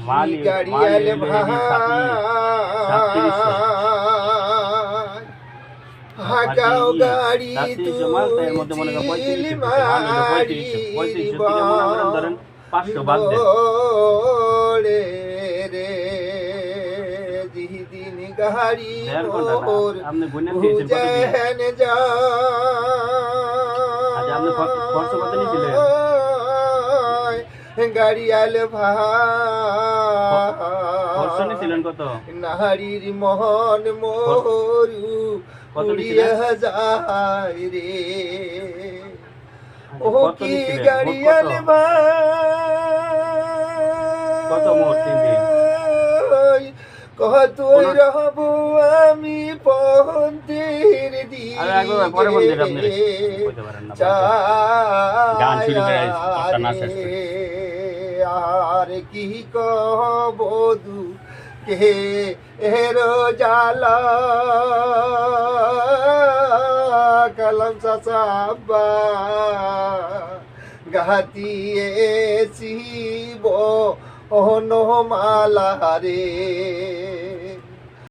মালি গাড়িয়াল ভাই হাকাও গাড়ি তুই মারি ধরেন 500 বাদ দেন রে রে দিন গাড়ি মোর আপনি গুনে দিয়েছেন বুঝেন যা আচ্ছা আপনি খরচ কত নিয়েছিলেন গাড়িয়াল খরচ ভাই নিয়েছিলেন কত নারীর মহন মোরু উড়িয়া যায় রে ও কি গাড়িয়াল কত মোট দিন কতই রহব আমি পন্থের আরে আগে পরে বন্ধ দিন আপনি কইতে পারেন না গান শুরু করে কথা না শেষ করে আর কি কব দু কে এরো জালা কলম সাসাবা গাতিয়েছি বো অনমালা রে